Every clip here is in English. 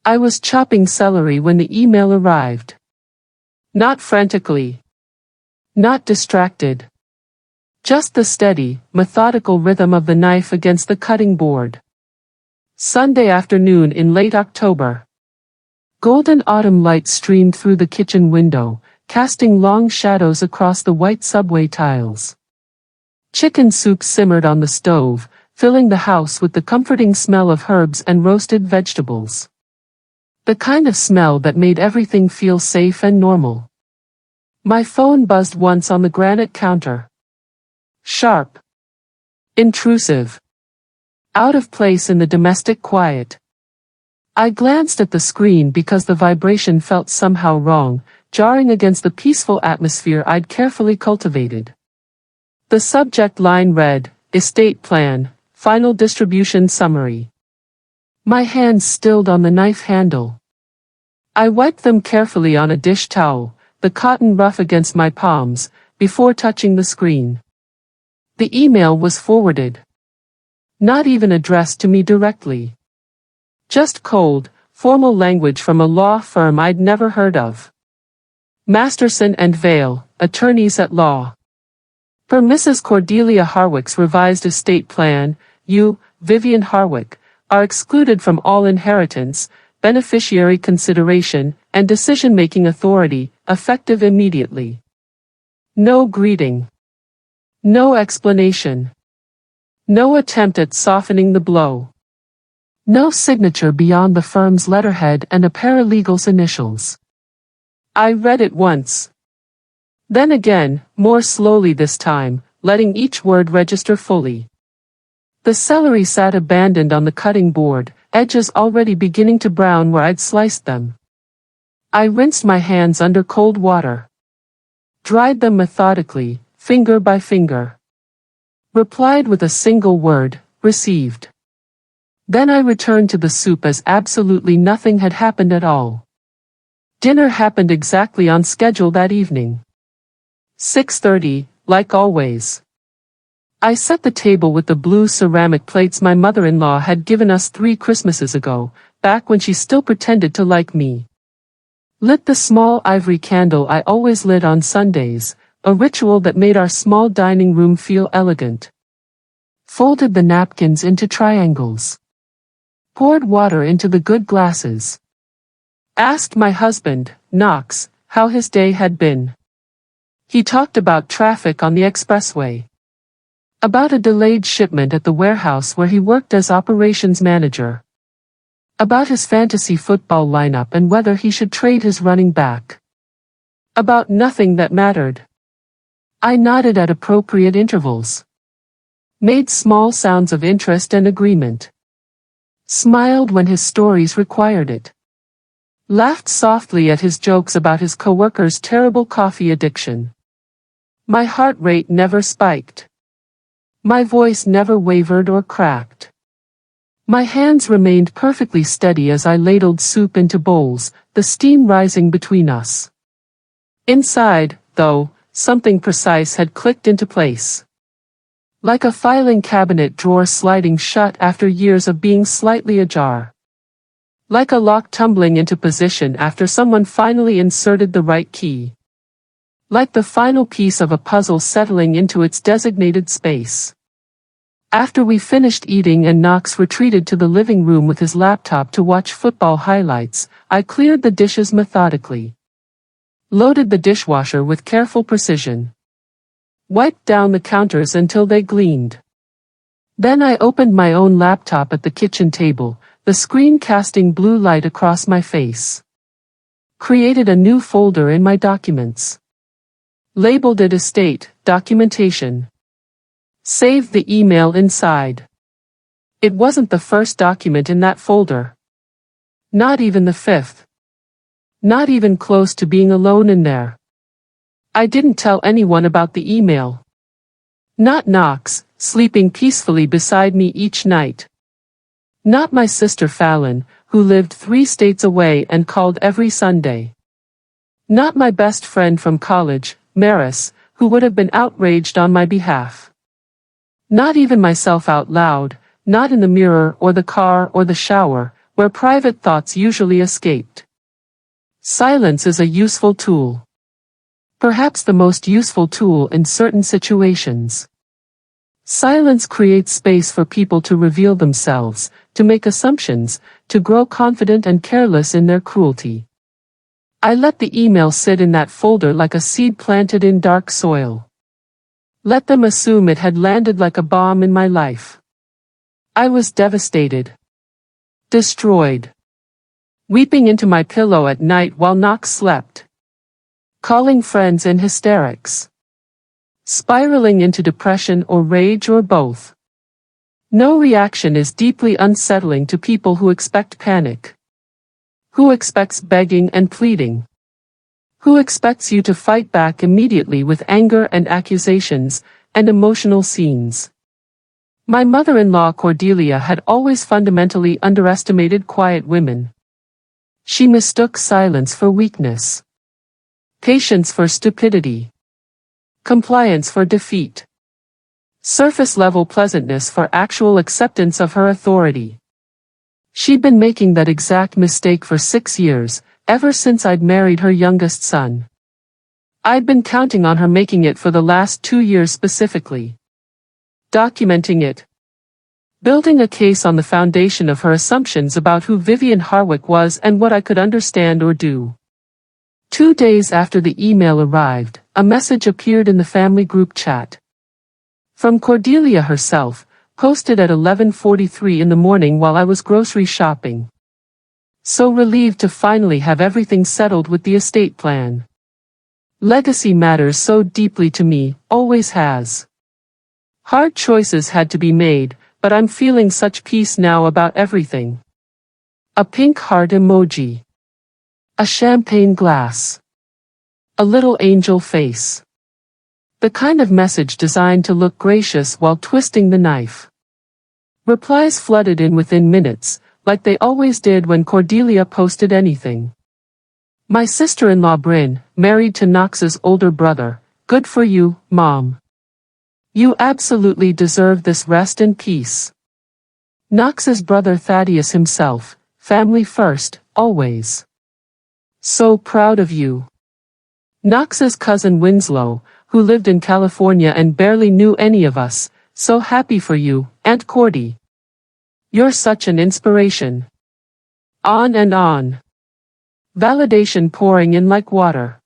I was chopping celery when the email arrived. Not frantically. Not distracted. Just the steady, methodical rhythm of the knife against the cutting board. Sunday afternoon in late October. Golden autumn light streamed through the kitchen window, casting long shadows across the white subway tiles. Chicken soup simmered on the stove, filling the house with the comforting smell of herbs and roasted vegetables. The kind of smell that made everything feel safe and normal. My phone buzzed once on the granite counter. Sharp. Intrusive. Out of place in the domestic quiet. I glanced at the screen because the vibration felt somehow wrong, jarring against the peaceful atmosphere I'd carefully cultivated. The subject line read, Estate Plan, Final Distribution Summary. My hands stilled on the knife handle. I wiped them carefully on a dish towel, the cotton rough against my palms, before touching the screen. The email was forwarded. Not even addressed to me directly. Just cold, formal language from a law firm I'd never heard of. Masterson and Vale, attorneys at law. Per Mrs. Cordelia Harwick's revised estate plan, you, Vivian Harwick, are excluded from all inheritance, beneficiary consideration, and decision-making authority, effective immediately. No greeting. No explanation. No attempt at softening the blow. No signature beyond the firm's letterhead and a paralegal's initials. I read it once. Then again, more slowly this time, letting each word register fully. The celery sat abandoned on the cutting board, edges already beginning to brown where I'd sliced them. I rinsed my hands under cold water. Dried them methodically, finger by finger. Replied with a single word, received. Then I returned to the soup as absolutely nothing had happened at all. Dinner happened exactly on schedule that evening. 6:30, like always. I set the table with the blue ceramic plates my mother-in-law had given us 3 Christmases ago, back when she still pretended to like me. Lit the small ivory candle I always lit on Sundays, a ritual that made our small dining room feel elegant. Folded the napkins into triangles. Poured water into the good glasses. Asked my husband, Knox, how his day had been. He talked about traffic on the expressway. About a delayed shipment at the warehouse where he worked as operations manager. About his fantasy football lineup and whether he should trade his running back. About nothing that mattered. I nodded at appropriate intervals. Made small sounds of interest and agreement. Smiled when his stories required it. Laughed softly at his jokes about his coworker's terrible coffee addiction. My heart rate never spiked. My voice never wavered or cracked. My hands remained perfectly steady as I ladled soup into bowls, the steam rising between us. Inside, though, something precise had clicked into place. Like a filing cabinet drawer sliding shut after years of being slightly ajar. Like a lock tumbling into position after someone finally inserted the right key. Like the final piece of a puzzle settling into its designated space. After we finished eating and Knox retreated to the living room with his laptop to watch football highlights, I cleared the dishes methodically. Loaded the dishwasher with careful precision. Wiped down the counters until they gleamed. Then I opened my own laptop at the kitchen table, the screen casting blue light across my face. Created a new folder in my documents. Labeled it Estate, Documentation. Saved the email inside. It wasn't the first document in that folder. Not even the 5th. Not even close to being alone in there. I didn't tell anyone about the email. Not Knox, sleeping peacefully beside me each night. Not my sister Fallon, who lived 3 states away and called every Sunday. Not my best friend from college, Maris, who would have been outraged on my behalf. Not even myself out loud, not in the mirror or the car or the shower, where private thoughts usually escaped. Silence is a useful tool. Perhaps the most useful tool in certain situations. Silence creates space for people to reveal themselves, to make assumptions, to grow confident and careless in their cruelty. I let the email sit in that folder like a seed planted in dark soil. Let them assume it had landed like a bomb in my life. I was devastated. Destroyed. Weeping into my pillow at night while Knox slept. Calling friends in hysterics. Spiraling into depression or rage or both. No reaction is deeply unsettling to people who expect panic. Who expects begging and pleading? Who expects you to fight back immediately with anger and accusations, and emotional scenes? My mother-in-law Cordelia had always fundamentally underestimated quiet women. She mistook silence for weakness. Patience for stupidity. Compliance for defeat. Surface-level pleasantness for actual acceptance of her authority. She'd been making that exact mistake for 6 years, ever since I'd married her youngest son. I'd been counting on her making it for the last 2 years specifically. Documenting it. Building a case on the foundation of her assumptions about who Vivian Harwick was and what I could understand or do. 2 days after the email arrived, a message appeared in the family group chat. From Cordelia herself, posted at 11:43 in the morning while I was grocery shopping. So relieved to finally have everything settled with the estate plan. Legacy matters so deeply to me, always has. Hard choices had to be made, but I'm feeling such peace now about everything. A pink heart emoji. A champagne glass. A little angel face. The kind of message designed to look gracious while twisting the knife. Replies flooded in within minutes, like they always did when Cordelia posted anything. My sister-in-law Bryn, married to Knox's older brother. Good for you, Mom. You absolutely deserve this rest and peace. Knox's brother Thaddeus himself, family first, always. So proud of you. Knox's cousin Winslow, who lived in California and barely knew any of us, so happy for you, Aunt Cordy. You're such an inspiration. On and on. Validation pouring in like water.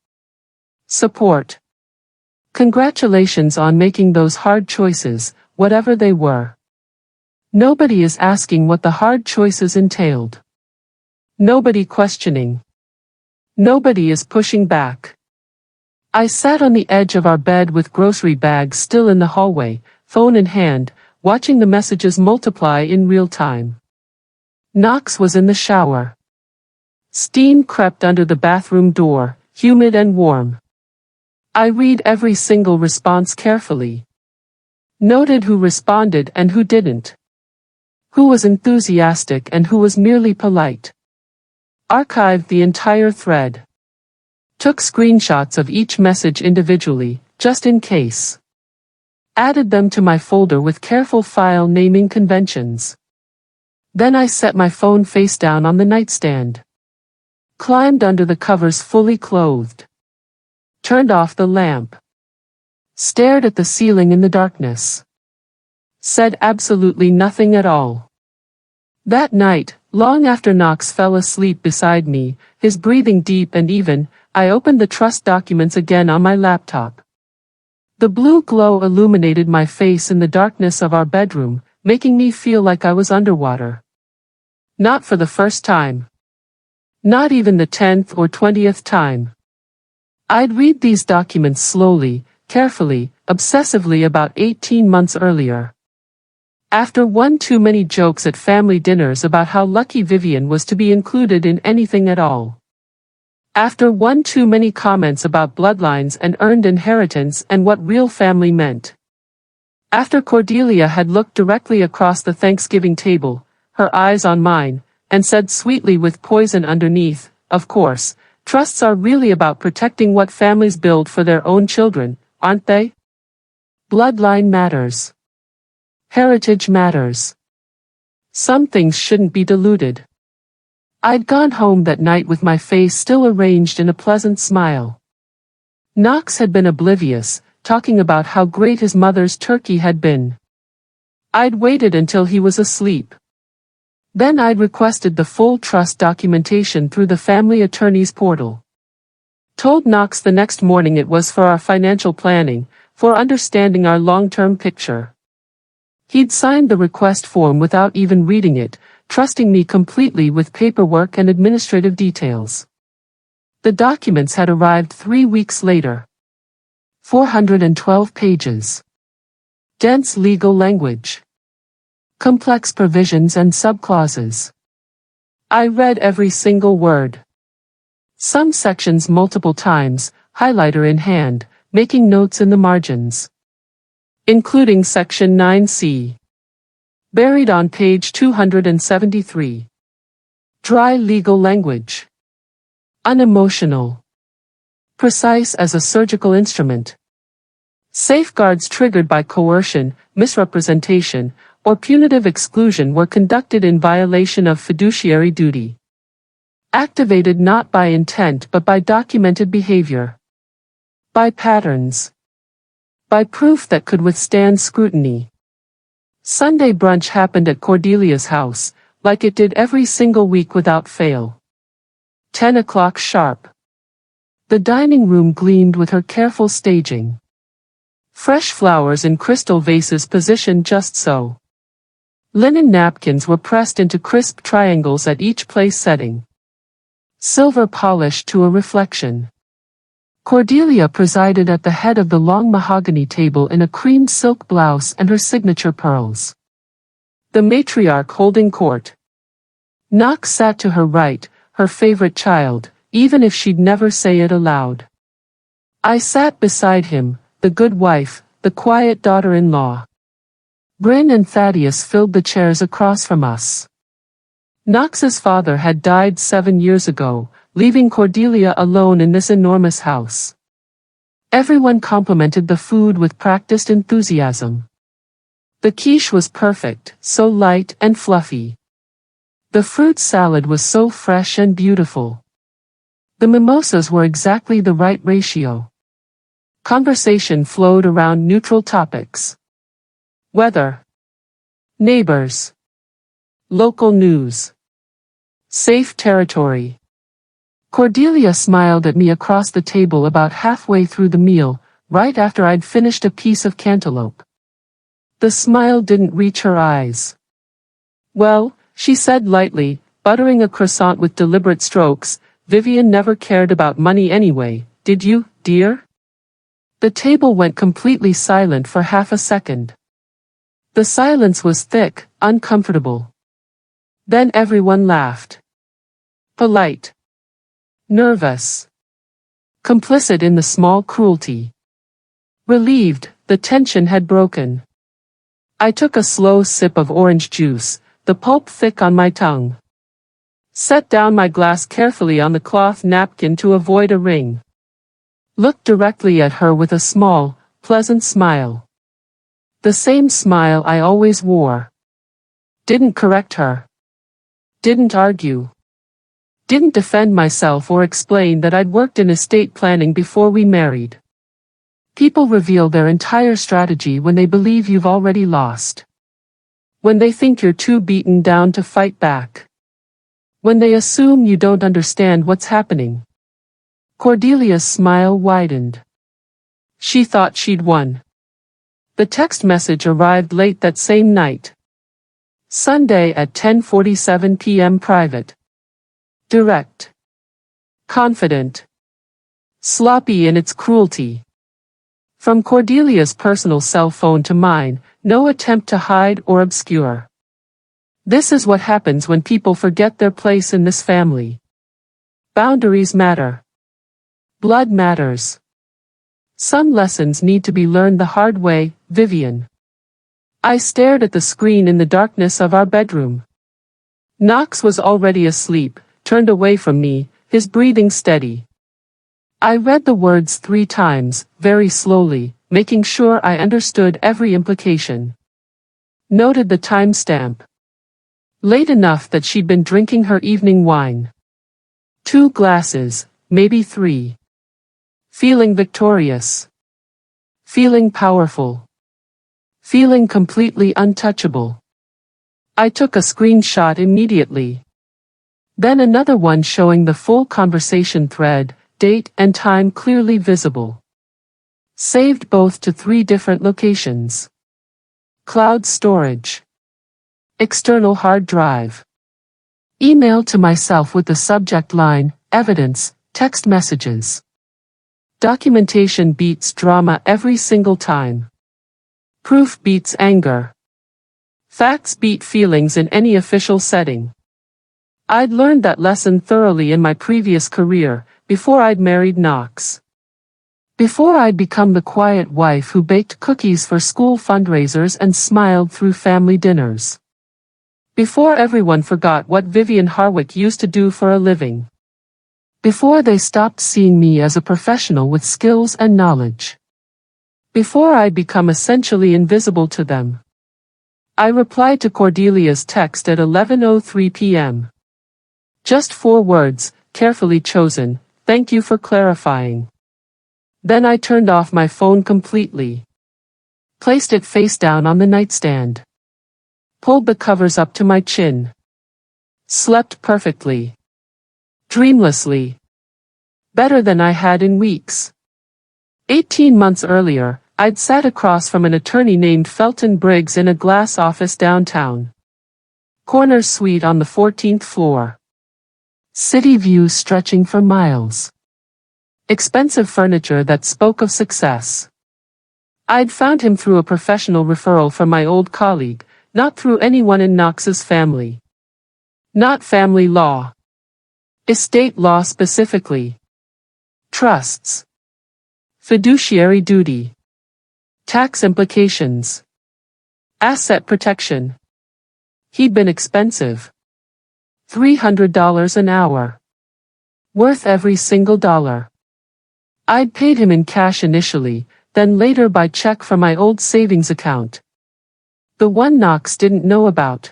Support. Congratulations on making those hard choices, whatever they were. Nobody is asking what the hard choices entailed. Nobody questioning. Nobody is pushing back. I sat on the edge of our bed with grocery bags still in the hallway, phone in hand, watching the messages multiply in real time. Knox was in the shower. Steam crept under the bathroom door, humid and warm. I read every single response carefully. Noted who responded and who didn't. Who was enthusiastic and who was merely polite. Archived the entire thread. Took screenshots of each message individually, just in case. Added them to my folder with careful file naming conventions. Then I set my phone face down on the nightstand. Climbed under the covers fully clothed. Turned off the lamp. Stared at the ceiling in the darkness. Said absolutely nothing at all. That night, long after Knox fell asleep beside me, his breathing deep and even, I opened the trust documents again on my laptop. The blue glow illuminated my face in the darkness of our bedroom, making me feel like I was underwater. Not for the first time. Not even the 10th or 20th time. I'd read these documents slowly, carefully, obsessively about 18 months earlier. After one too many jokes at family dinners about how lucky Vivian was to be included in anything at all. After one too many comments about bloodlines and earned inheritance and what real family meant. After Cordelia had looked directly across the Thanksgiving table, her eyes on mine, and said sweetly with poison underneath, of course, trusts are really about protecting what families build for their own children, aren't they? Bloodline matters. Heritage matters. Some things shouldn't be diluted. I'd gone home that night with my face still arranged in a pleasant smile. Knox had been oblivious, talking about how great his mother's turkey had been. I'd waited until he was asleep. Then I'd requested the full trust documentation through the family attorney's portal. Told Knox the next morning it was for our financial planning, for understanding our long-term picture. He'd signed the request form without even reading it, trusting me completely with paperwork and administrative details. The documents had arrived 3 weeks later. 412 pages. Dense legal language. Complex provisions and subclauses. I read every single word. Some sections multiple times, highlighter in hand, making notes in the margins. Including section 9C. Buried on page 273. Dry legal language. Unemotional. Precise as a surgical instrument. Safeguards triggered by coercion, misrepresentation, or punitive exclusion were conducted in violation of fiduciary duty. Activated not by intent but by documented behavior. By patterns. By proof that could withstand scrutiny. Sunday brunch happened at Cordelia's house, like it did every single week without fail. 10 o'clock sharp. The dining room gleamed with her careful staging. Fresh flowers in crystal vases positioned just so. Linen napkins were pressed into crisp triangles at each place setting. Silver polished to a reflection. Cordelia presided at the head of the long mahogany table in a cream silk blouse and her signature pearls. The matriarch holding court. Knox sat to her right, her favorite child, even if she'd never say it aloud. I sat beside him, the good wife, the quiet daughter-in-law. Bryn and Thaddeus filled the chairs across from us. Knox's father had died 7 years ago, leaving Cordelia alone in this enormous house. Everyone complimented the food with practiced enthusiasm. The quiche was perfect, so light and fluffy. The fruit salad was so fresh and beautiful. The mimosas were exactly the right ratio. Conversation flowed around neutral topics. Weather. Neighbors. Local news. Safe territory. Cordelia smiled at me across the table about halfway through the meal, right after I'd finished a piece of cantaloupe. The smile didn't reach her eyes. Well, she said lightly, buttering a croissant with deliberate strokes, Vivian never cared about money anyway, did you, dear? The table went completely silent for half a second. The silence was thick, uncomfortable. Then everyone laughed. Polite. Nervous. Complicit in the small cruelty. Relieved, the tension had broken. I took a slow sip of orange juice, the pulp thick on my tongue. Set down my glass carefully on the cloth napkin to avoid a ring. Looked directly at her with a small, pleasant smile. The same smile I always wore. Didn't correct her. Didn't argue. Didn't defend myself or explain that I'd worked in estate planning before we married. People reveal their entire strategy when they believe you've already lost. When they think you're too beaten down to fight back. When they assume you don't understand what's happening. Cordelia's smile widened. She thought she'd won. The text message arrived late that same night. Sunday at 10:47 p.m. private. Direct. Confident. Sloppy in its cruelty. From Cordelia's personal cell phone to mine, no attempt to hide or obscure. This is what happens when people forget their place in this family. Boundaries matter. Blood matters. Some lessons need to be learned the hard way, Vivian. I stared at the screen in the darkness of our bedroom. Knox was already asleep, turned away from me, his breathing steady. I read the words 3 times, very slowly, making sure I understood every implication. Noted the timestamp. Late enough that she'd been drinking her evening wine. 2 glasses, maybe 3. Feeling victorious. Feeling powerful. Feeling completely untouchable. I took a screenshot immediately. Then another one showing the full conversation thread, date and time clearly visible. Saved both to 3 different locations. Cloud storage. External hard drive. Email to myself with the subject line, evidence, text messages. Documentation beats drama every single time. Proof beats anger. Facts beat feelings in any official setting. I'd learned that lesson thoroughly in my previous career, before I'd married Knox. Before I'd become the quiet wife who baked cookies for school fundraisers and smiled through family dinners. Before everyone forgot what Vivian Harwick used to do for a living. Before they stopped seeing me as a professional with skills and knowledge. Before I'd become essentially invisible to them. I replied to Cordelia's text at 11:03 p.m. Just 4 words, carefully chosen, thank you for clarifying. Then I turned off my phone completely. Placed it face down on the nightstand. Pulled the covers up to my chin. Slept perfectly. Dreamlessly. Better than I had in weeks. 18 months earlier, I'd sat across from an attorney named Felton Briggs in a glass office downtown. Corner suite on the 14th floor. City views stretching for miles. Expensive furniture that spoke of success. I'd found him through a professional referral from my old colleague, not through anyone in Knox's family. Not family law. Estate law specifically. Trusts. Fiduciary duty. Tax implications. Asset protection. He'd been expensive. $300 an hour. Worth every single dollar. I'd paid him in cash initially, then later by check from my old savings account. The one Knox didn't know about.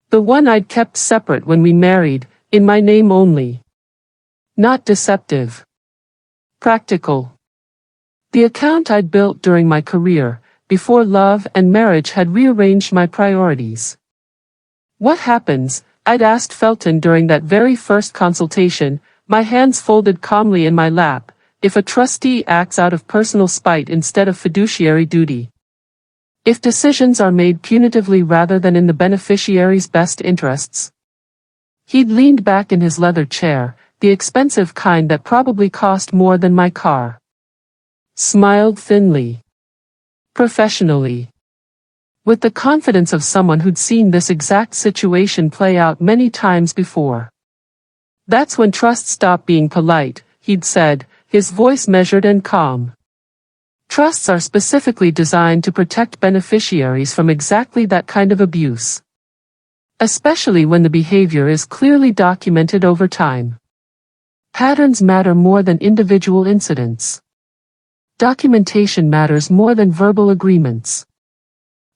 The one I'd kept separate when we married, in my name only. Not deceptive. Practical. The account I'd built during my career, before love and marriage had rearranged my priorities. What happens, I'd asked Felton during that very first consultation, my hands folded calmly in my lap, if a trustee acts out of personal spite instead of fiduciary duty? If decisions are made punitively rather than in the beneficiary's best interests? He'd leaned back in his leather chair, the expensive kind that probably cost more than my car. Smiled thinly. Professionally. With the confidence of someone who'd seen this exact situation play out many times before. That's when trust stopped being polite, he'd said, his voice measured and calm. Trusts are specifically designed to protect beneficiaries from exactly that kind of abuse. Especially when the behavior is clearly documented over time. Patterns matter more than individual incidents. Documentation matters more than verbal agreements.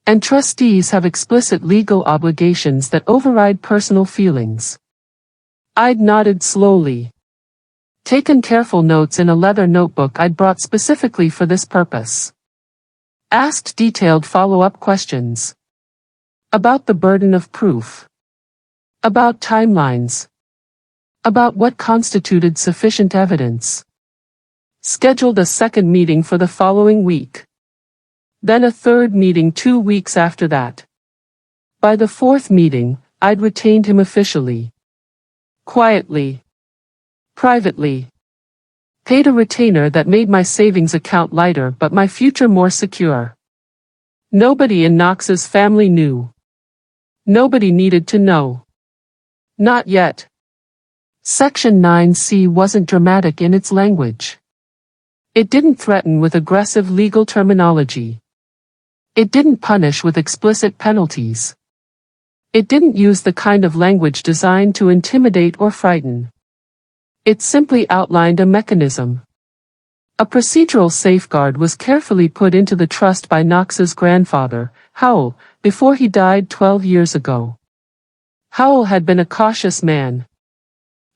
And trustees have explicit legal obligations that override personal feelings. I'd nodded slowly. Taken careful notes in a leather notebook I'd brought specifically for this purpose. Asked detailed follow-up questions. About the burden of proof. About timelines. About what constituted sufficient evidence. Scheduled a second meeting for the following week. Then a third meeting 2 weeks after that. By the 4th meeting, I'd retained him officially. Quietly. Privately. Paid a retainer that made my savings account lighter but my future more secure. Nobody in Knox's family knew. Nobody needed to know. Not yet. Section 9C wasn't dramatic in its language. It didn't threaten with aggressive legal terminology. It didn't punish with explicit penalties. It didn't use the kind of language designed to intimidate or frighten. It simply outlined a mechanism. A procedural safeguard was carefully put into the trust by Knox's grandfather, Howell, before he died 12 years ago. Howell had been a cautious man.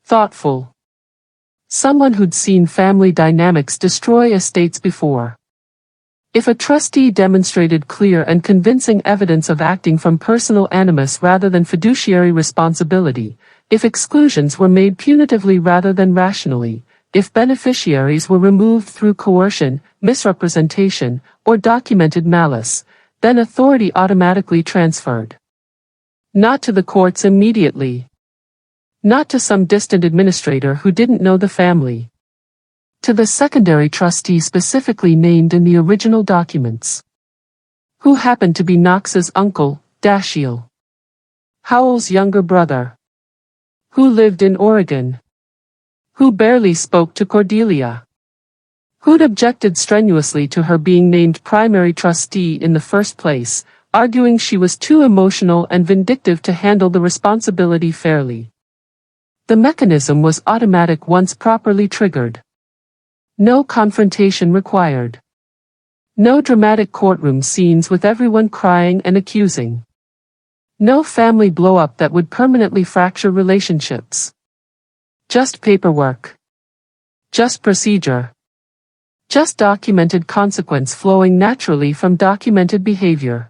Thoughtful. Someone who'd seen family dynamics destroy estates before. If a trustee demonstrated clear and convincing evidence of acting from personal animus rather than fiduciary responsibility, if exclusions were made punitively rather than rationally, if beneficiaries were removed through coercion, misrepresentation, or documented malice, then authority automatically transferred. Not to the courts immediately. Not to some distant administrator who didn't know the family. To the secondary trustee specifically named in the original documents. Who happened to be Knox's uncle, Dashiell. Howell's younger brother. Who lived in Oregon. Who barely spoke to Cordelia. Who'd objected strenuously to her being named primary trustee in the first place, arguing she was too emotional and vindictive to handle the responsibility fairly. The mechanism was automatic once properly triggered. No confrontation required. No dramatic courtroom scenes with everyone crying and accusing. No family blow-up that would permanently fracture relationships. Just paperwork. Just procedure. Just documented consequence flowing naturally from documented behavior.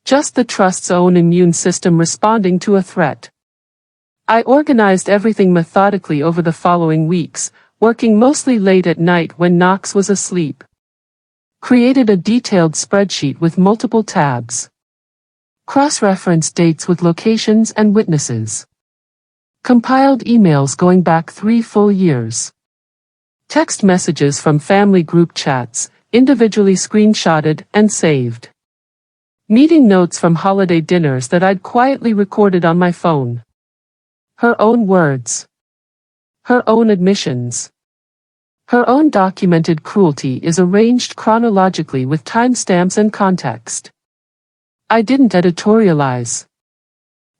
Just the trust's own immune system responding to a threat. I organized everything methodically over the following weeks, working mostly late at night when Knox was asleep. Created a detailed spreadsheet with multiple tabs. Cross-referenced dates with locations and witnesses. Compiled emails going back 3 full years. Text messages from family group chats, individually screenshotted and saved. Meeting notes from holiday dinners that I'd quietly recorded on my phone. Her own words. Her own admissions. Her own documented cruelty is arranged chronologically with timestamps and context. I didn't editorialize.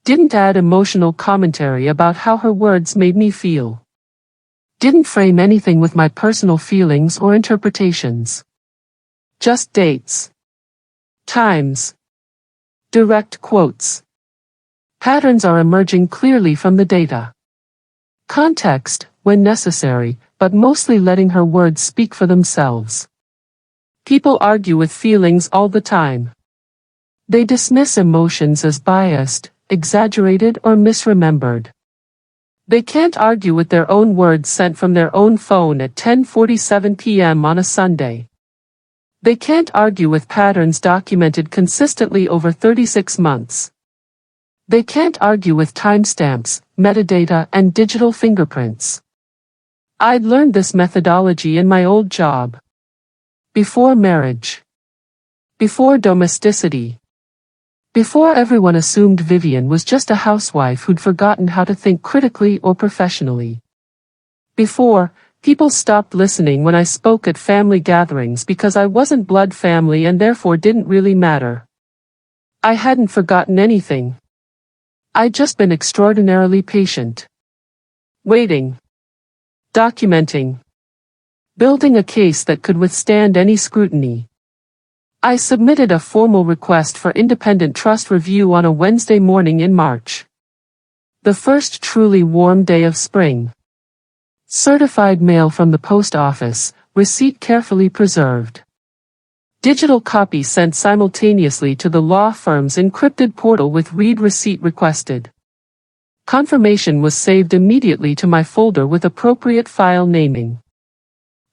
Didn't add emotional commentary about how her words made me feel. Didn't frame anything with my personal feelings or interpretations. Just dates. Times. Direct quotes. Patterns are emerging clearly from the data. Context, when necessary, but mostly letting her words speak for themselves. People argue with feelings all the time. They dismiss emotions as biased, exaggerated, or misremembered. They can't argue with their own words sent from their own phone at 10:47 p.m. on a Sunday. They can't argue with patterns documented consistently over 36 months. They can't argue with timestamps, metadata, and digital fingerprints. I'd learned this methodology in my old job. Before marriage. Before domesticity. Before everyone assumed Vivian was just a housewife who'd forgotten how to think critically or professionally. Before, people stopped listening when I spoke at family gatherings because I wasn't blood family and therefore didn't really matter. I hadn't forgotten anything. I'd just been extraordinarily patient. Waiting. Documenting. Building a case that could withstand any scrutiny. I submitted a formal request for independent trust review on a Wednesday morning in March. The first truly warm day of spring. Certified mail from the post office, receipt carefully preserved. Digital copy sent simultaneously to the law firm's encrypted portal with read receipt requested. Confirmation was saved immediately to my folder with appropriate file naming.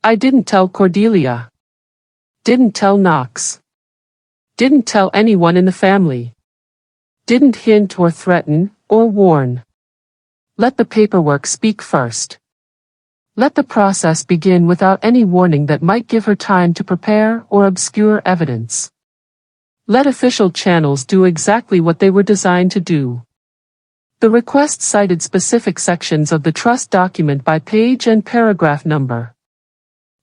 I didn't tell Cordelia. Didn't tell Knox. Didn't tell anyone in the family. Didn't hint or threaten, or warn. Let the paperwork speak first. Let the process begin without any warning that might give her time to prepare or obscure evidence. Let official channels do exactly what they were designed to do. The request cited specific sections of the trust document by page and paragraph number.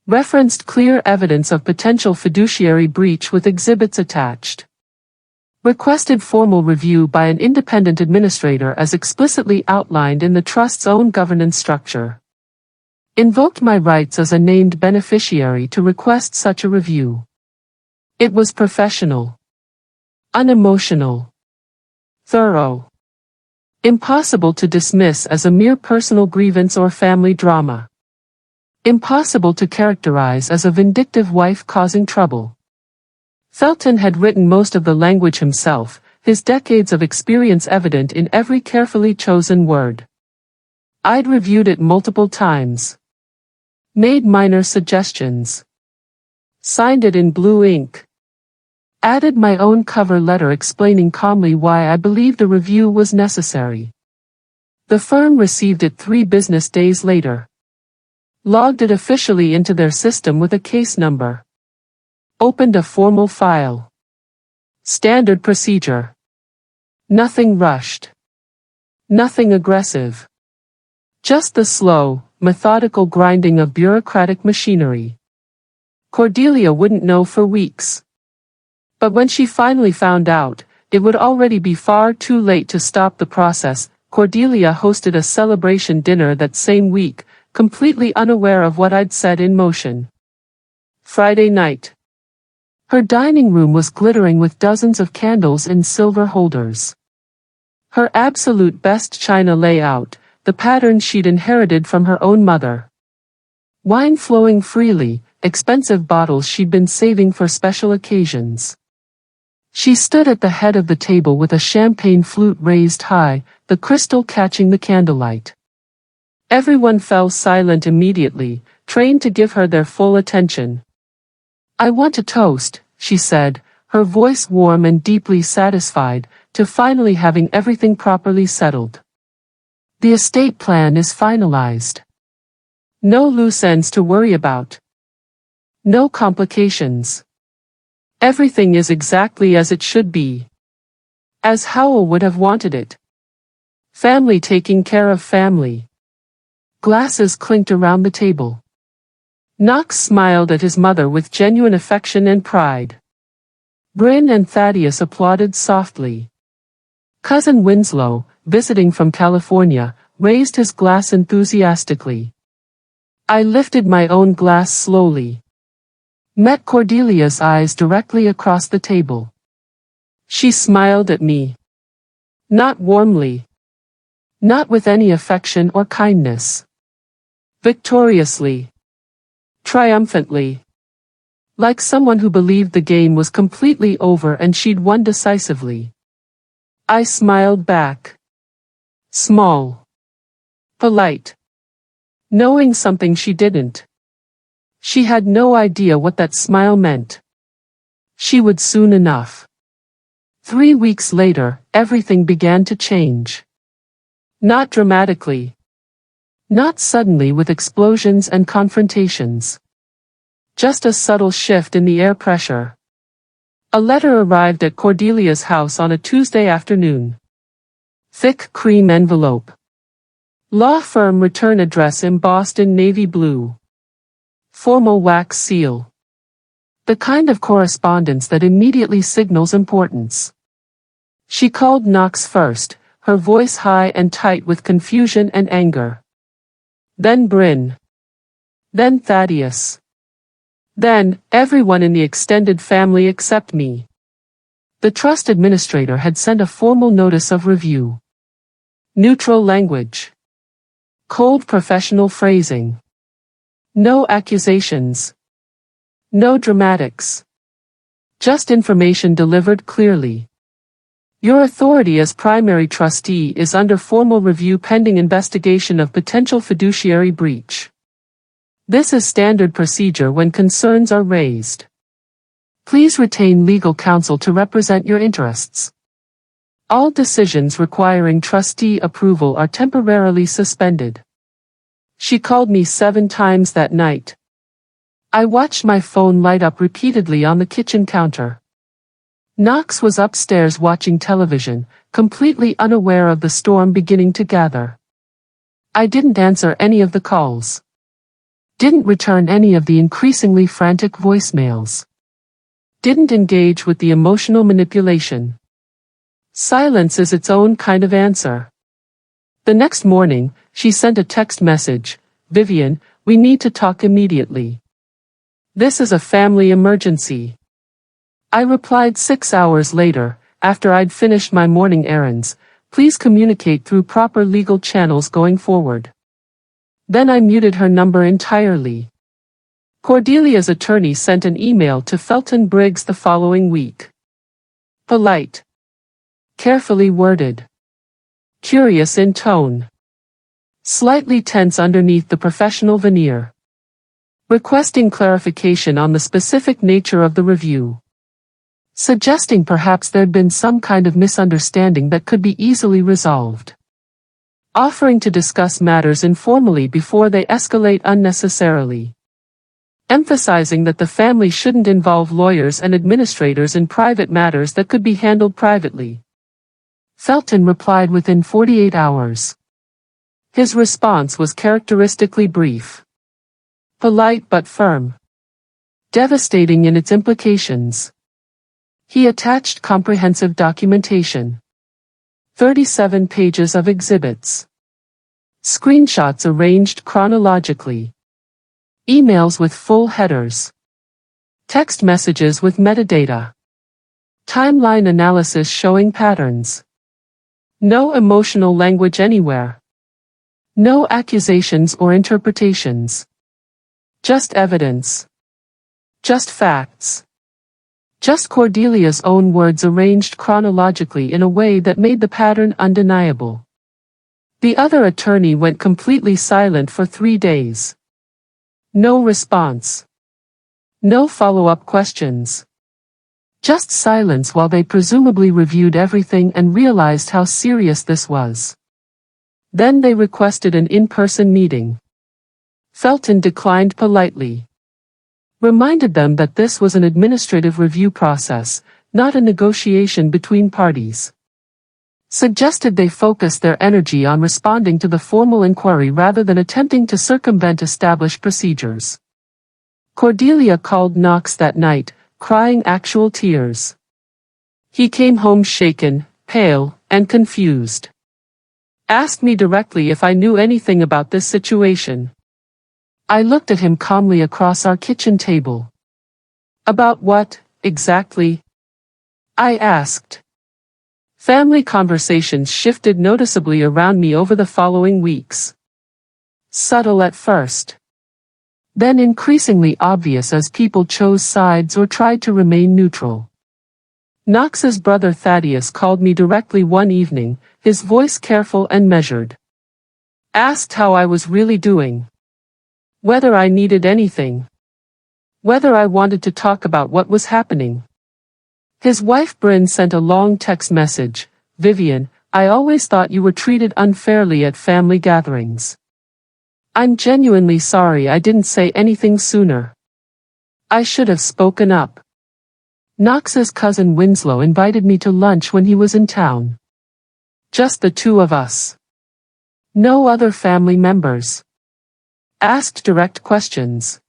Referenced clear evidence of potential fiduciary breach with exhibits attached. Requested formal review by an independent administrator as explicitly outlined in the trust's own governance structure. Invoked my rights as a named beneficiary to request such a review. It was professional. Unemotional. Thorough. Impossible to dismiss as a mere personal grievance or family drama. Impossible to characterize as a vindictive wife causing trouble. Felton had written most of the language himself, his decades of experience evident in every carefully chosen word. I'd reviewed it multiple times. Made minor suggestions. Signed it in blue ink. Added my own cover letter explaining calmly why I believed a review was necessary. The firm received it 3 business days later. Logged it officially into their system with a case number. Opened a formal file. Standard procedure. Nothing rushed. Nothing aggressive. Just the slow, methodical grinding of bureaucratic machinery. Cordelia wouldn't know for weeks. But when she finally found out, it would already be far too late to stop the process. Cordelia hosted a celebration dinner that same week, completely unaware of what I'd set in motion. Friday night. Her dining room was glittering with dozens of candles in silver holders. Her absolute best china layout, the pattern she'd inherited from her own mother. Wine flowing freely, expensive bottles she'd been saving for special occasions. She stood at the head of the table with a champagne flute raised high, the crystal catching the candlelight. Everyone fell silent immediately, trained to give her their full attention. "I want to toast," she said, her voice warm and deeply satisfied, to finally having everything properly settled. "The estate plan is finalized. No loose ends to worry about. No complications. Everything is exactly as it should be. As Howell would have wanted it. Family taking care of family." Glasses clinked around the table. Knox smiled at his mother with genuine affection and pride. Bryn and Thaddeus applauded softly. Cousin Winslow, visiting from California, raised his glass enthusiastically. I lifted my own glass slowly. Met Cordelia's eyes directly across the table. She smiled at me. Not warmly. Not with any affection or kindness. Victoriously. Triumphantly. Like someone who believed the game was completely over and she'd won decisively. I smiled back. Small. Polite. Knowing something she didn't. She had no idea what that smile meant. She would soon enough. 3 weeks later, everything began to change. Not dramatically. Not suddenly with explosions and confrontations. Just a subtle shift in the air pressure. A letter arrived at Cordelia's house on a Tuesday afternoon. Thick cream envelope. Law firm return address embossed in navy blue. Formal wax seal. The kind of correspondence that immediately signals importance. She called Knox first, her voice high and tight with confusion and anger. Then Bryn. Then Thaddeus. Then, everyone in the extended family except me. The trust administrator had sent a formal notice of review. Neutral language. Cold professional phrasing. No accusations. No dramatics. Just information delivered clearly. Your authority as primary trustee is under formal review pending investigation of potential fiduciary breach. This is standard procedure when concerns are raised. Please retain legal counsel to represent your interests. All decisions requiring trustee approval are temporarily suspended. She called me 7 times that night. I watched my phone light up repeatedly on the kitchen counter. Knox was upstairs watching television, completely unaware of the storm beginning to gather. I didn't answer any of the calls. Didn't return any of the increasingly frantic voicemails. Didn't engage with the emotional manipulation. Silence is its own kind of answer. The next morning, she sent a text message, "Vivian, we need to talk immediately. This is a family emergency." I replied 6 hours later, after I'd finished my morning errands, Please communicate through proper legal channels going forward. Then I muted her number entirely. Cordelia's attorney sent an email to Felton Briggs the following week. Polite. Carefully worded. Curious in tone. Slightly tense underneath the professional veneer. Requesting clarification on the specific nature of the review. Suggesting perhaps there'd been some kind of misunderstanding that could be easily resolved. Offering to discuss matters informally before they escalate unnecessarily. Emphasizing that the family shouldn't involve lawyers and administrators in private matters that could be handled privately. Felton replied within 48 hours. His response was characteristically brief. Polite but firm. Devastating in its implications. He attached comprehensive documentation. 37 pages of exhibits. Screenshots arranged chronologically. Emails with full headers. Text messages with metadata. Timeline analysis showing patterns. No emotional language anywhere. No accusations or interpretations. Just evidence. Just facts. Just Cordelia's own words arranged chronologically in a way that made the pattern undeniable. The other attorney went completely silent for 3 days. No response. No follow-up questions. Just silence while they presumably reviewed everything and realized how serious this was. Then they requested an in-person meeting. Felton declined politely. Reminded them that this was an administrative review process, not a negotiation between parties. Suggested they focus their energy on responding to the formal inquiry rather than attempting to circumvent established procedures. Cordelia called Knox that night, crying actual tears. He came home shaken, pale, and confused. Asked me directly if I knew anything about this situation. I looked at him calmly across our kitchen table. About what, exactly? I asked. Family conversations shifted noticeably around me over the following weeks. Subtle at first. Then increasingly obvious as people chose sides or tried to remain neutral. Knox's brother Thaddeus called me directly one evening, his voice careful and measured. Asked how I was really doing. Whether I needed anything. Whether I wanted to talk about what was happening. His wife Bryn sent a long text message. Vivian, I always thought you were treated unfairly at family gatherings. I'm genuinely sorry I didn't say anything sooner. I should have spoken up. Knox's cousin Winslow invited me to lunch when he was in town. Just the two of us. No other family members. Asked direct questions.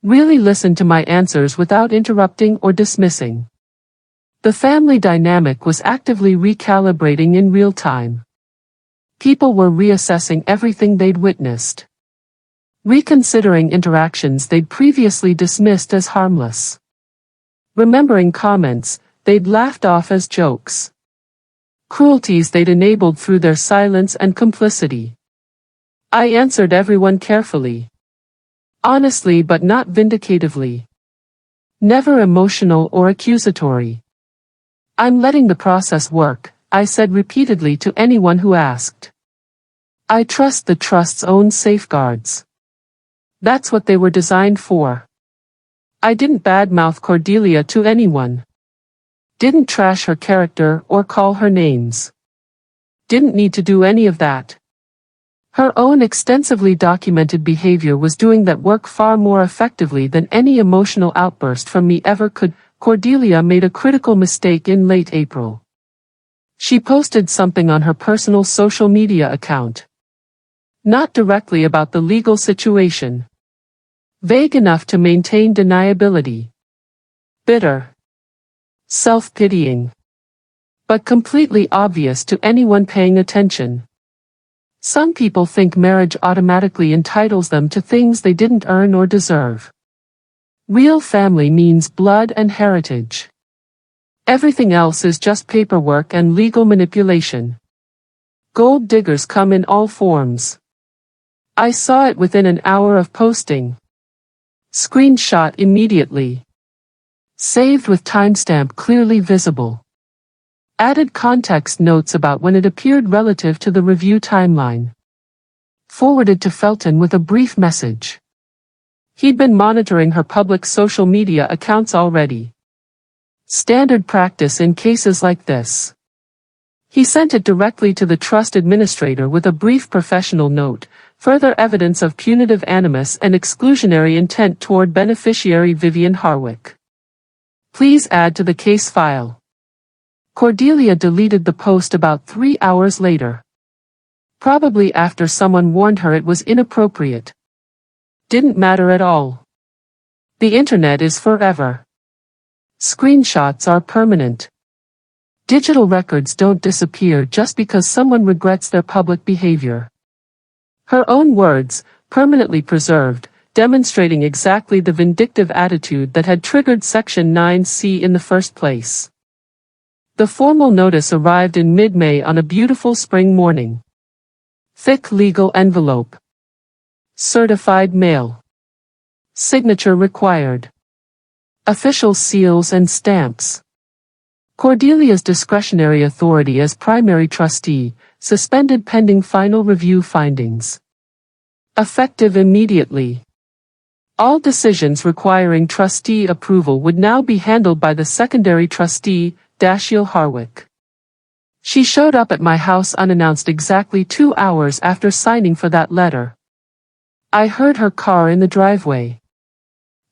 Really listened to my answers without interrupting or dismissing. The family dynamic was actively recalibrating in real time. People were reassessing everything they'd witnessed. Reconsidering interactions they'd previously dismissed as harmless. Remembering comments they'd laughed off as jokes. Cruelties they'd enabled through their silence and complicity. I answered everyone carefully. Honestly but not vindicatively. Never emotional or accusatory. I'm letting the process work, I said repeatedly to anyone who asked. I trust the trust's own safeguards. That's what they were designed for. I didn't badmouth Cordelia to anyone. Didn't trash her character or call her names. Didn't need to do any of that. Her own extensively documented behavior was doing that work far more effectively than any emotional outburst from me ever could. Cordelia made a critical mistake in late April. She posted something on her personal social media account. Not directly about the legal situation. Vague enough to maintain deniability. Bitter. Self-pitying. But completely obvious to anyone paying attention. Some people think marriage automatically entitles them to things they didn't earn or deserve. Real family means blood and heritage. Everything else is just paperwork and legal manipulation. Gold diggers come in all forms. I saw it within an hour of posting. Screenshot immediately. Saved with timestamp clearly visible. Added context notes about when it appeared relative to the review timeline. Forwarded to Felton with a brief message. He'd been monitoring her public social media accounts already. Standard practice in cases like this. He sent it directly to the trust administrator with a brief professional note, further evidence of punitive animus and exclusionary intent toward beneficiary Vivian Harwick. Please add to the case file. Cordelia deleted the post about 3 hours later. Probably after someone warned her it was inappropriate. Didn't matter at all. The internet is forever. Screenshots are permanent. Digital records don't disappear just because someone regrets their public behavior. Her own words, permanently preserved, demonstrating exactly the vindictive attitude that had triggered Section 9C in the first place. The formal notice arrived in mid-May on a beautiful spring morning. Thick legal envelope. Certified mail. Signature required. Official seals and stamps. Cordelia's discretionary authority as primary trustee, suspended pending final review findings. Effective immediately. All decisions requiring trustee approval would now be handled by the secondary trustee, Dashiell Harwick. She showed up at my house unannounced exactly 2 hours after signing for that letter. I heard her car in the driveway.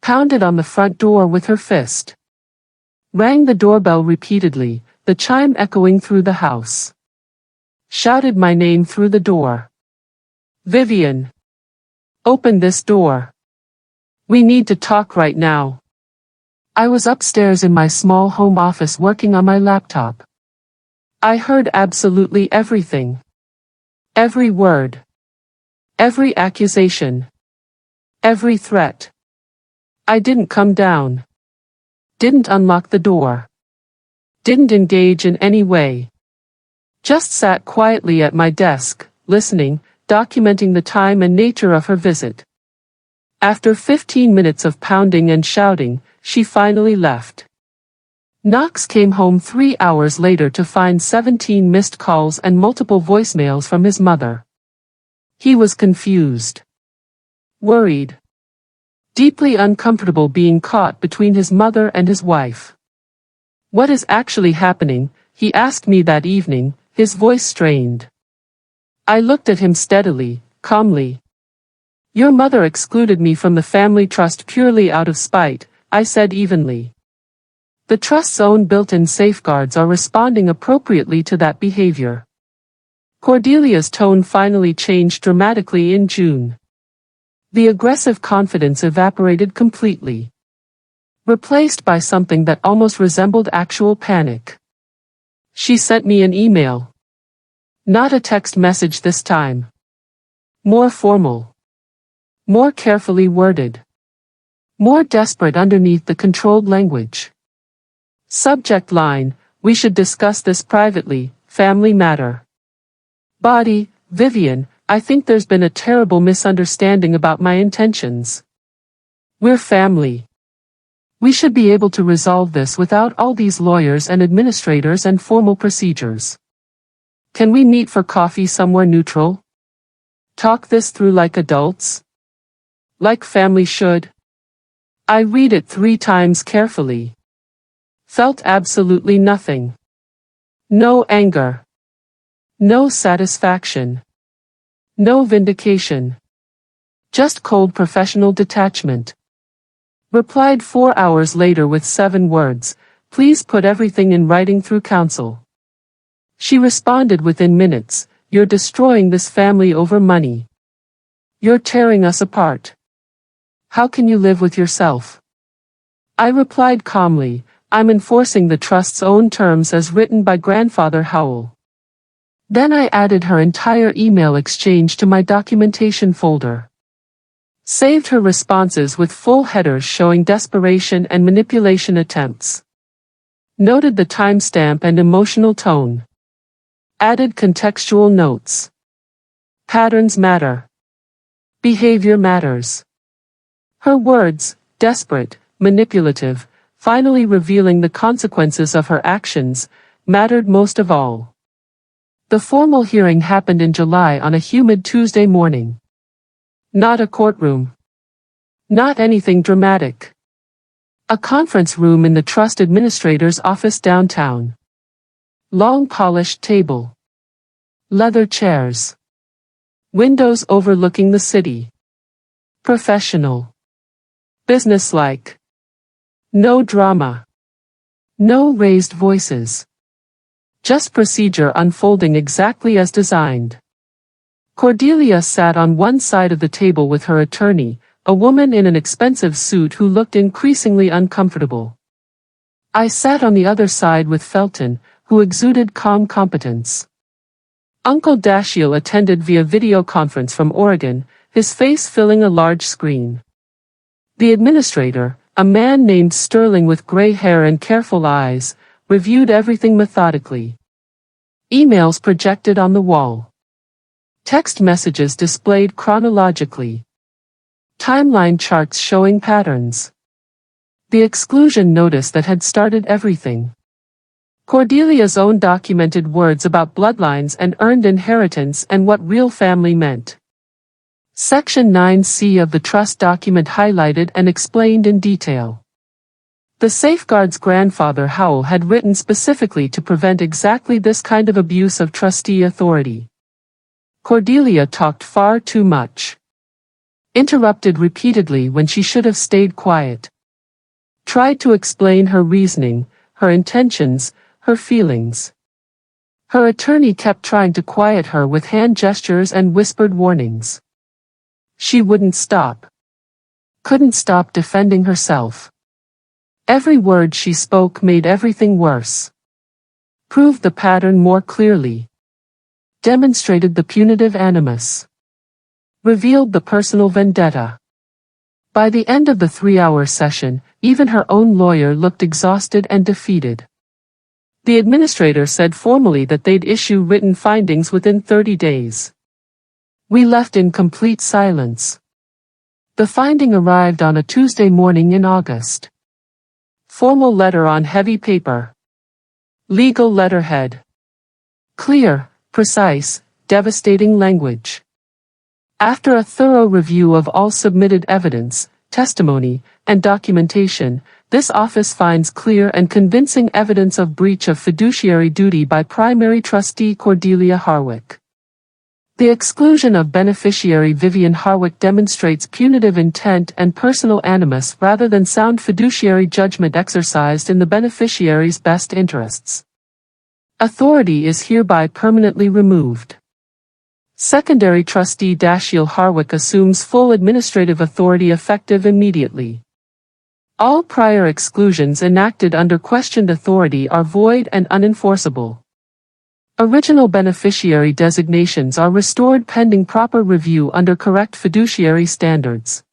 Pounded on the front door with her fist. Rang the doorbell repeatedly, the chime echoing through the house. Shouted my name through the door. Vivian. Open this door. We need to talk right now. I was upstairs in my small home office working on my laptop. I heard absolutely everything. Every word. Every accusation. Every threat. I didn't come down. Didn't unlock the door. Didn't engage in any way. Just sat quietly at my desk, listening, documenting the time and nature of her visit. After 15 minutes of pounding and shouting, she finally left. Knox came home 3 hours later to find 17 missed calls and multiple voicemails from his mother. He was confused. Worried. Deeply uncomfortable being caught between his mother and his wife. What is actually happening, he asked me that evening, his voice strained. I looked at him steadily, calmly. Your mother excluded me from the family trust purely out of spite, I said evenly. The trust's own built-in safeguards are responding appropriately to that behavior. Cordelia's tone finally changed dramatically in June. The aggressive confidence evaporated completely. Replaced by something that almost resembled actual panic. She sent me an email. Not a text message this time. More formal. More carefully worded. More desperate underneath the controlled language. Subject line, we should discuss this privately, family matter. Body, Vivian, I think there's been a terrible misunderstanding about my intentions. We're family. We should be able to resolve this without all these lawyers and administrators and formal procedures. Can we meet for coffee somewhere neutral? Talk this through like adults? Like family should? I read it 3 times carefully. Felt absolutely nothing. No anger. No satisfaction. No vindication. Just cold professional detachment. Replied 4 hours later with 7 words, please put everything in writing through counsel. She responded within minutes, you're destroying this family over money. You're tearing us apart. How can you live with yourself? I replied calmly, I'm enforcing the trust's own terms as written by Grandfather Howell. Then I added her entire email exchange to my documentation folder. Saved her responses with full headers showing desperation and manipulation attempts. Noted the timestamp and emotional tone. Added contextual notes. Patterns matter. Behavior matters. Her words, desperate, manipulative, finally revealing the consequences of her actions, mattered most of all. The formal hearing happened in July on a humid Tuesday morning. Not a courtroom. Not anything dramatic. A conference room in the trust administrator's office downtown. Long polished table. Leather chairs. Windows overlooking the city. Professional. Businesslike. No drama. No raised voices. Just procedure unfolding exactly as designed. Cordelia sat on one side of the table with her attorney, a woman in an expensive suit who looked increasingly uncomfortable. I sat on the other side with Felton, who exuded calm competence. Uncle Dashiell attended via video conference from Oregon, his face filling a large screen. The administrator, a man named Sterling with gray hair and careful eyes, reviewed everything methodically. Emails projected on the wall. Text messages displayed chronologically. Timeline charts showing patterns. The exclusion notice that had started everything. Cordelia's own documented words about bloodlines and earned inheritance and what real family meant. Section 9C of the trust document highlighted and explained in detail. The safeguards grandfather Howell had written specifically to prevent exactly this kind of abuse of trustee authority. Cordelia talked far too much. Interrupted repeatedly when she should have stayed quiet. Tried to explain her reasoning, her intentions, her feelings. Her attorney kept trying to quiet her with hand gestures and whispered warnings. She wouldn't stop. Couldn't stop defending herself. Every word she spoke made everything worse. Proved the pattern more clearly. Demonstrated the punitive animus. Revealed the personal vendetta. By the end of the 3-hour session, even her own lawyer looked exhausted and defeated. The administrator said formally that they'd issue written findings within 30 days. We left in complete silence. The finding arrived on a Tuesday morning in August. Formal letter on heavy paper. Legal letterhead. Clear, precise, devastating language. After a thorough review of all submitted evidence, testimony, and documentation, this office finds clear and convincing evidence of breach of fiduciary duty by primary trustee Cordelia Harwick. The exclusion of beneficiary Vivian Harwick demonstrates punitive intent and personal animus rather than sound fiduciary judgment exercised in the beneficiary's best interests. Authority is hereby permanently removed. Secondary trustee Dashiell Harwick assumes full administrative authority effective immediately. All prior exclusions enacted under questioned authority are void and unenforceable. Original beneficiary designations are restored pending proper review under correct fiduciary standards.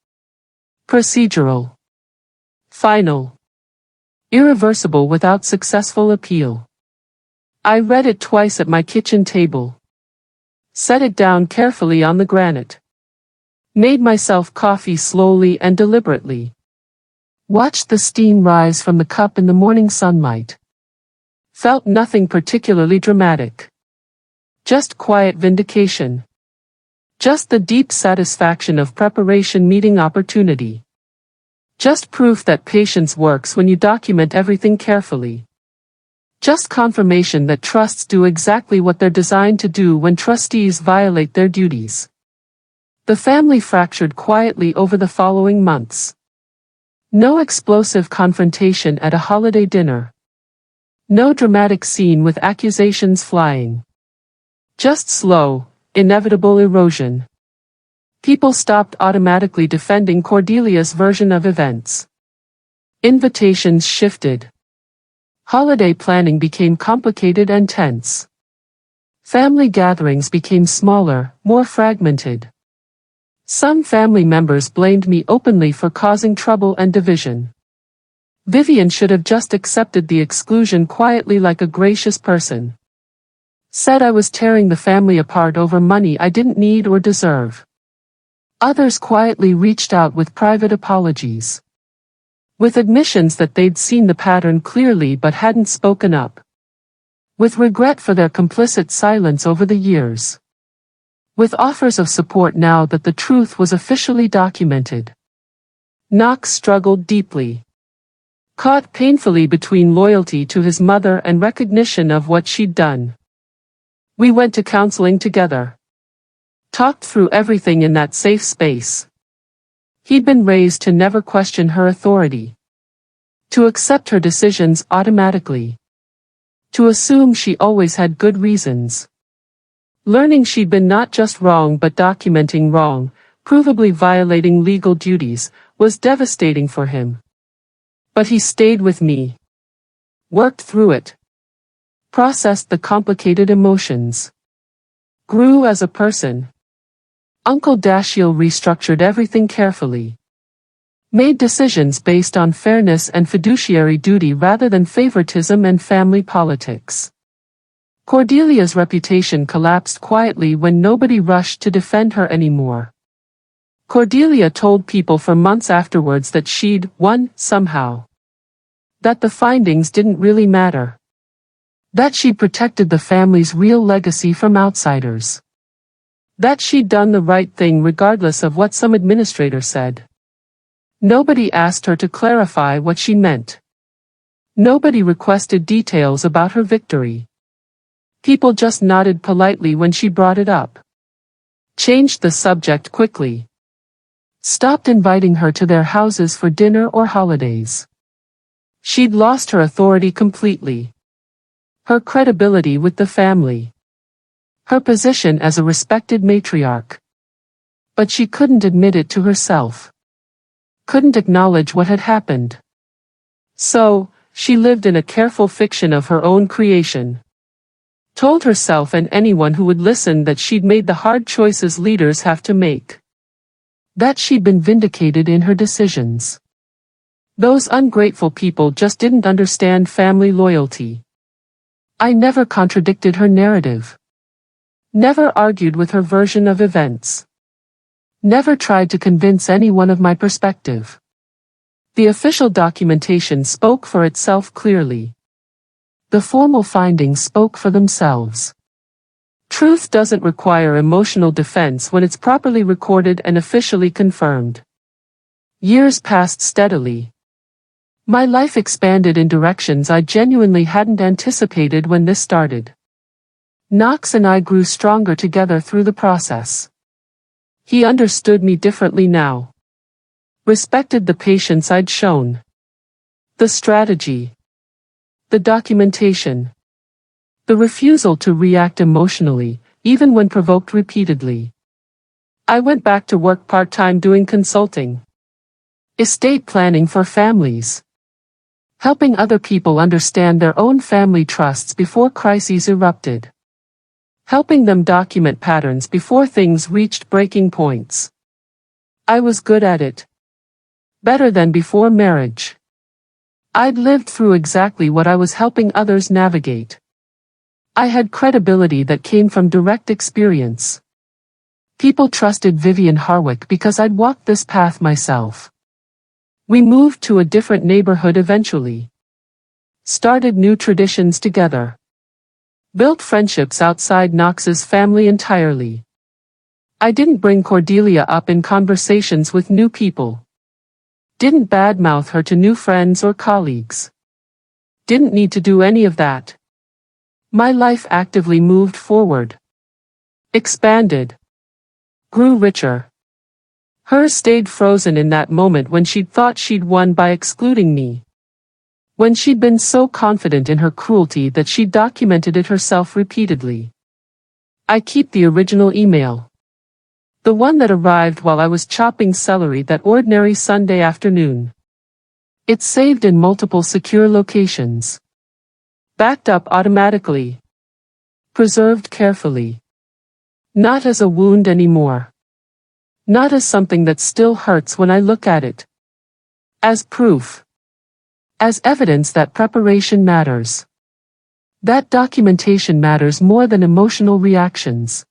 Procedural. Final. Irreversible without successful appeal. I read it twice at my kitchen table. Set it down carefully on the granite. Made myself coffee slowly and deliberately. Watched the steam rise from the cup in the morning sunlight. Felt nothing particularly dramatic. Just quiet vindication. Just the deep satisfaction of preparation meeting opportunity. Just proof that patience works when you document everything carefully. Just confirmation that trusts do exactly what they're designed to do when trustees violate their duties. The family fractured quietly over the following months. No explosive confrontation at a holiday dinner. No dramatic scene with accusations flying. Just slow, inevitable erosion. People stopped automatically defending Cordelia's version of events. Invitations shifted. Holiday planning became complicated and tense. Family gatherings became smaller, more fragmented. Some family members blamed me openly for causing trouble and division. Vivian should have just accepted the exclusion quietly like a gracious person. Said I was tearing the family apart over money I didn't need or deserve. Others quietly reached out with private apologies. With admissions that they'd seen the pattern clearly but hadn't spoken up. With regret for their complicit silence over the years. With offers of support now that the truth was officially documented. Knox struggled deeply. Caught painfully between loyalty to his mother and recognition of what she'd done. We went to counseling together. Talked through everything in that safe space. He'd been raised to never question her authority. To accept her decisions automatically. To assume she always had good reasons. Learning she'd been not just wrong but documenting wrong, provably violating legal duties, was devastating for him. But he stayed with me. Worked through it. Processed the complicated emotions. Grew as a person. Uncle Dashiell restructured everything carefully. Made decisions based on fairness and fiduciary duty rather than favoritism and family politics. Cordelia's reputation collapsed quietly when nobody rushed to defend her anymore. Cordelia told people for months afterwards that she'd won somehow. That the findings didn't really matter. That she'd protected the family's real legacy from outsiders. That she'd done the right thing regardless of what some administrator said. Nobody asked her to clarify what she meant. Nobody requested details about her victory. People just nodded politely when she brought it up. Changed the subject quickly. Stopped inviting her to their houses for dinner or holidays. She'd lost her authority completely. Her credibility with the family. Her position as a respected matriarch. But she couldn't admit it to herself. Couldn't acknowledge what had happened. So, she lived in a careful fiction of her own creation. Told herself and anyone who would listen that she'd made the hard choices leaders have to make. That she'd been vindicated in her decisions. Those ungrateful people just didn't understand family loyalty. I never contradicted her narrative. Never argued with her version of events. Never tried to convince anyone of my perspective. The official documentation spoke for itself clearly. The formal findings spoke for themselves. Truth doesn't require emotional defense when it's properly recorded and officially confirmed. Years passed steadily. My life expanded in directions I genuinely hadn't anticipated when this started. Knox and I grew stronger together through the process. He understood me differently now. Respected the patience I'd shown. The strategy. The documentation. The refusal to react emotionally, even when provoked repeatedly. I went back to work part-time doing consulting. Estate planning for families. Helping other people understand their own family trusts before crises erupted. Helping them document patterns before things reached breaking points. I was good at it. Better than before marriage. I'd lived through exactly what I was helping others navigate. I had credibility that came from direct experience. People trusted Vivian Harwick because I'd walked this path myself. We moved to a different neighborhood eventually. Started new traditions together. Built friendships outside Knox's family entirely. I didn't bring Cordelia up in conversations with new people. Didn't badmouth her to new friends or colleagues. Didn't need to do any of that. My life actively moved forward. Expanded. Grew richer. Hers stayed frozen in that moment when she'd thought she'd won by excluding me. When she'd been so confident in her cruelty that she'd documented it herself repeatedly. I keep the original email. The one that arrived while I was chopping celery that ordinary Sunday afternoon. It's saved in multiple secure locations. Backed up automatically. Preserved carefully. Not as a wound anymore. Not as something that still hurts when I look at it. As proof. As evidence that preparation matters. That documentation matters more than emotional reactions.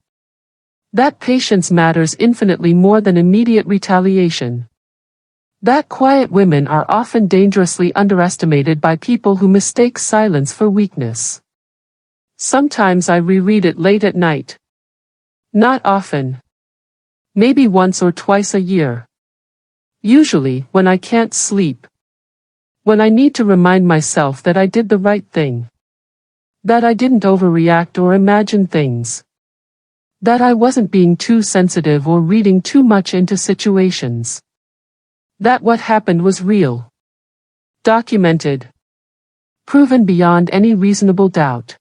That patience matters infinitely more than immediate retaliation. That quiet women are often dangerously underestimated by people who mistake silence for weakness. Sometimes I reread it late at night. Not often. Maybe once or twice a year. Usually, when I can't sleep. When I need to remind myself that I did the right thing. That I didn't overreact or imagine things. That I wasn't being too sensitive or reading too much into situations. That what happened was real. Documented. Proven beyond any reasonable doubt.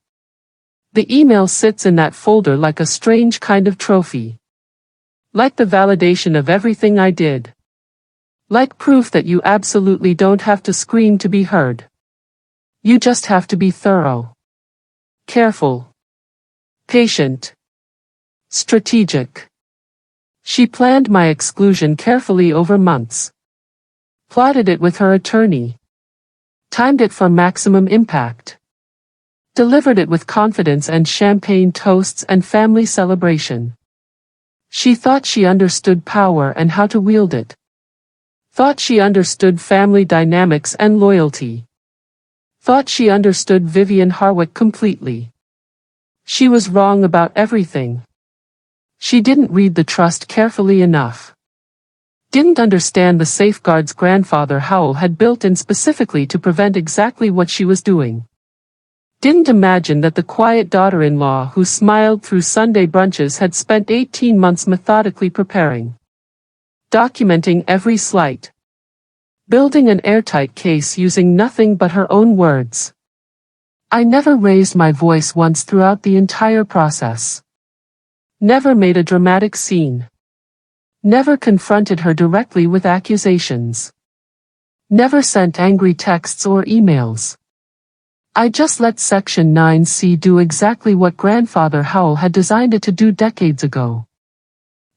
The email sits in that folder like a strange kind of trophy. Like the validation of everything I did. Like proof that you absolutely don't have to scream to be heard. You just have to be thorough. Careful. Patient. Strategic. She planned my exclusion carefully over months. Plotted it with her attorney. Timed it for maximum impact. Delivered it with confidence and champagne toasts and family celebration. She thought she understood power and how to wield it. Thought she understood family dynamics and loyalty. Thought she understood Vivian Harwick completely. She was wrong about everything. She didn't read the trust carefully enough. Didn't understand the safeguards grandfather Howell had built in specifically to prevent exactly what she was doing. Didn't imagine that the quiet daughter-in-law who smiled through Sunday brunches had spent 18 months methodically preparing. Documenting every slight. Building an airtight case using nothing but her own words. I never raised my voice once throughout the entire process. Never made a dramatic scene. Never confronted her directly with accusations. Never sent angry texts or emails. I just let Section 9C do exactly what Grandfather Howell had designed it to do decades ago.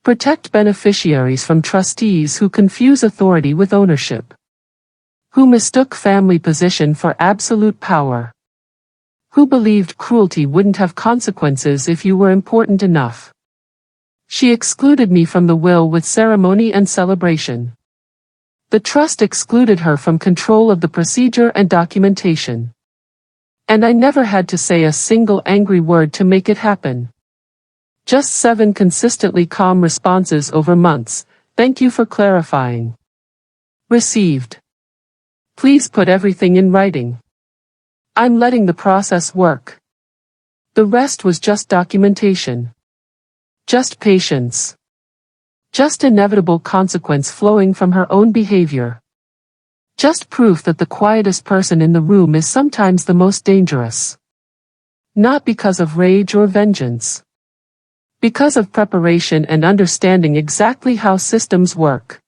Protect beneficiaries from trustees who confuse authority with ownership. Who mistook family position for absolute power. Who believed cruelty wouldn't have consequences if you were important enough. She excluded me from the will with ceremony and celebration. The trust excluded her from control of the procedure and documentation. And I never had to say a single angry word to make it happen. Just 7 consistently calm responses over months. Thank you for clarifying. Received. Please put everything in writing. I'm letting the process work. The rest was just documentation. Just patience. Just inevitable consequence flowing from her own behavior. Just proof that the quietest person in the room is sometimes the most dangerous. Not because of rage or vengeance. Because of preparation and understanding exactly how systems work.